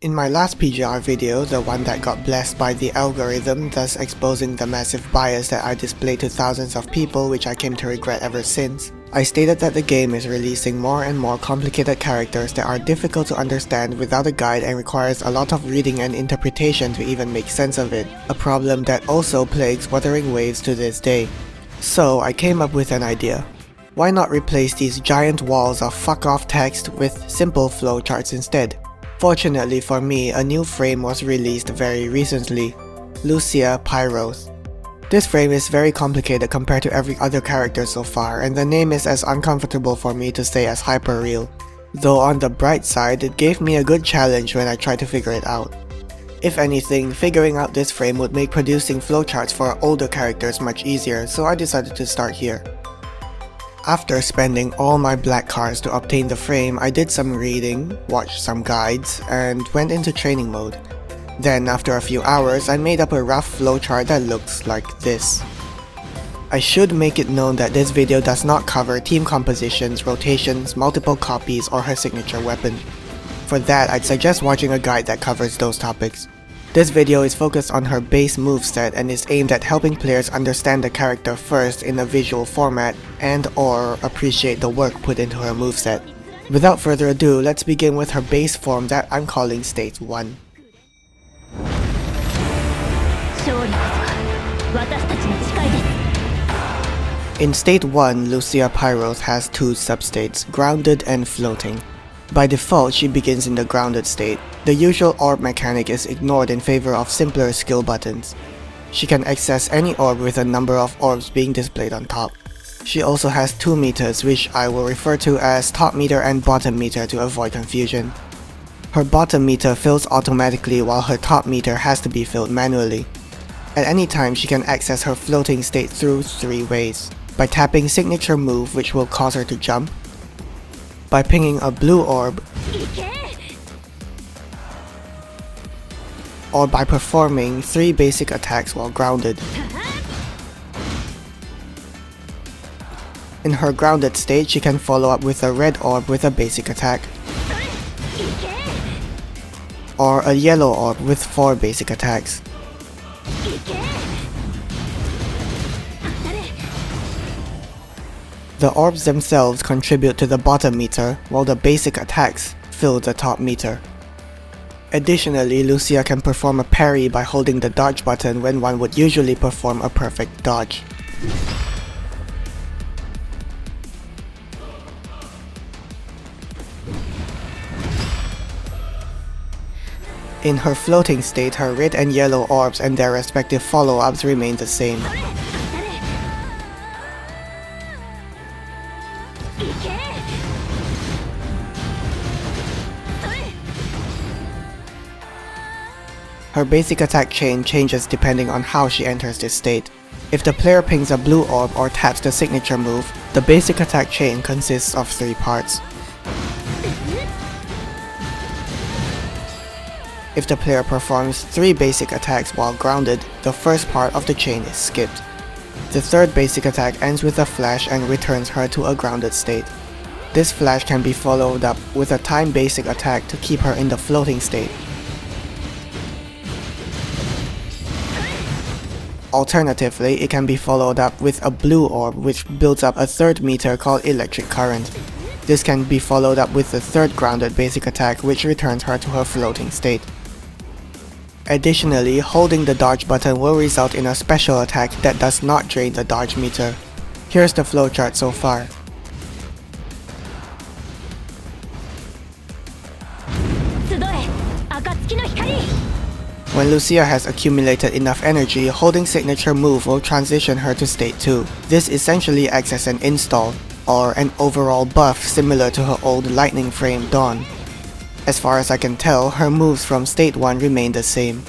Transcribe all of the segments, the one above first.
In my last PGR video, the one that got blessed by the algorithm, thus exposing the massive bias that I displayed to thousands of people, which I came to regret ever since, I stated that the game is releasing more and more complicated characters that are difficult to understand without a guide and requires a lot of reading and interpretation to even make sense of it, a problem that also plagues Wuthering Waves to this day. So I came up with an idea. Why not replace these giant walls of fuck off text with simple flowcharts instead? Fortunately for me, a new frame was released very recently, Lucia Pyroath. This frame is very complicated compared to every other character so far, and the name is as uncomfortable for me to say as hyperreal. Though on the bright side, it gave me a good challenge when I tried to figure it out. If anything, figuring out this frame would make producing flowcharts for older characters much easier, so I decided to start here. After spending all my black cards to obtain the frame, I did some reading, watched some guides, and went into training mode. Then after a few hours, I made up a rough flowchart that looks like this. I should make it known that this video does not cover team compositions, rotations, multiple copies, or her signature weapon. For that, I'd suggest watching a guide that covers those topics. This video is focused on her base moveset and is aimed at helping players understand the character first in a visual format and/or appreciate the work put into her moveset. Without further ado, let's begin with her base form that I'm calling State 1. In State 1, Lucia Pyroath has two substates, grounded and floating. By default, she begins in the grounded state. The usual orb mechanic is ignored in favor of simpler skill buttons. She can access any orb with a number of orbs being displayed on top. She also has two meters, which I will refer to as top meter and bottom meter to avoid confusion. Her bottom meter fills automatically while her top meter has to be filled manually. At any time, she can access her floating state through three ways. By tapping signature move, which will cause her to jump, by pinging a blue orb, or by performing 3 basic attacks while grounded. In her grounded state, she can follow up with a red orb with a basic attack, or a yellow orb with 4 basic attacks. The orbs themselves contribute to the bottom meter, while the basic attacks fill the top meter. Additionally, Lucia can perform a parry by holding the dodge button when one would usually perform a perfect dodge. In her floating state, her red and yellow orbs and their respective follow-ups remain the same. Her basic attack chain changes depending on how she enters this state. If the player pings a blue orb or taps the signature move, the basic attack chain consists of 3 parts. If the player performs 3 basic attacks while grounded, the first part of the chain is skipped. The third basic attack ends with a flash and returns her to a grounded state. This flash can be followed up with a time basic attack to keep her in the floating state. Alternatively, it can be followed up with a blue orb which builds up a third meter called electric current. This can be followed up with the third grounded basic attack which returns her to her floating state. Additionally, holding the dodge button will result in a special attack that does not drain the dodge meter. Here's the flowchart so far. When Lucia has accumulated enough energy, holding signature move will transition her to state 2. This essentially acts as an install, or an overall buff similar to her old lightning frame Dawn. As far as I can tell, her moves from state 1 remain the same.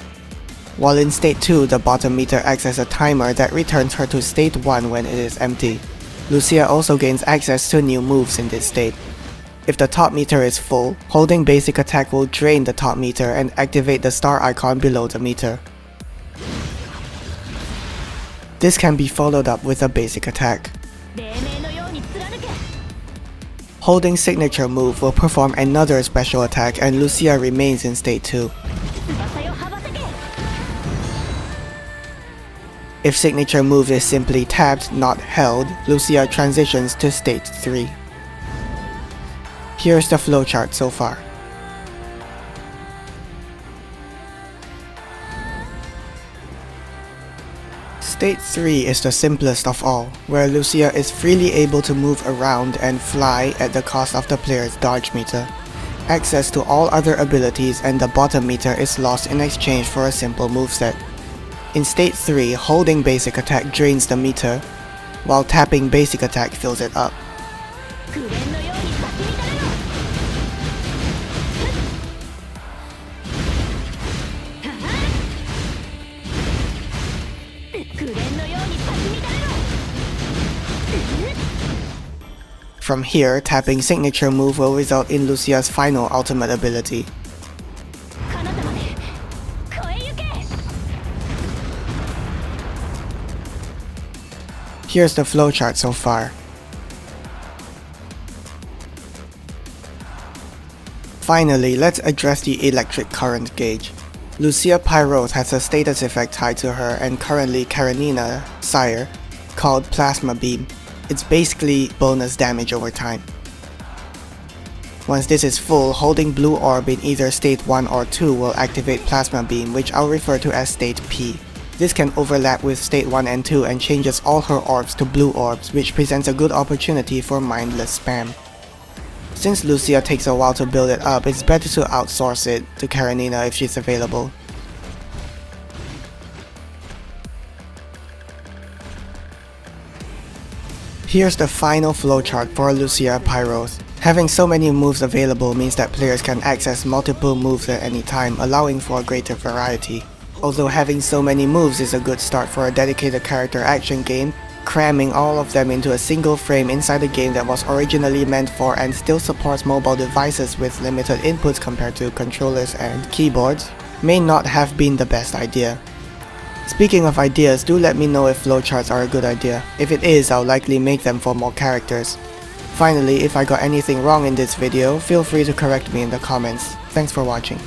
While in state 2, the bottom meter acts as a timer that returns her to state 1 when it is empty. Lucia also gains access to new moves in this state. If the top meter is full, holding basic attack will drain the top meter and activate the star icon below the meter. This can be followed up with a basic attack. Holding signature move will perform another special attack and Lucia remains in state 2. If signature move is simply tapped, not held, Lucia transitions to state 3. Here's the flowchart so far. State 3 is the simplest of all, where Lucia is freely able to move around and fly at the cost of the player's dodge meter. Access to all other abilities and the bottom meter is lost in exchange for a simple moveset. In state 3, holding basic attack drains the meter, while tapping basic attack fills it up. From here, tapping signature move will result in Lucia's final ultimate ability. Here's the flowchart so far. Finally, let's address the electric current gauge. Lucia Pyroath has a status effect tied to her and currently Karenina, Sire, called Plasma Beam. It's basically bonus damage over time. Once this is full, holding blue orb in either state 1 or 2 will activate Plasma Beam, which I'll refer to as state P. This can overlap with state 1 and 2 and changes all her orbs to blue orbs, which presents a good opportunity for mindless spam. Since Lucia takes a while to build it up, it's better to outsource it to Karenina if she's available. Here's the final flowchart for Lucia Pyroath. Having so many moves available means that players can access multiple moves at any time, allowing for a greater variety. Although having so many moves is a good start for a dedicated character action game, cramming all of them into a single frame inside a game that was originally meant for and still supports mobile devices with limited inputs compared to controllers and keyboards may not have been the best idea. Speaking of ideas, do let me know if flowcharts are a good idea. If it is, I'll likely make them for more characters. Finally, if I got anything wrong in this video, feel free to correct me in the comments. Thanks for watching.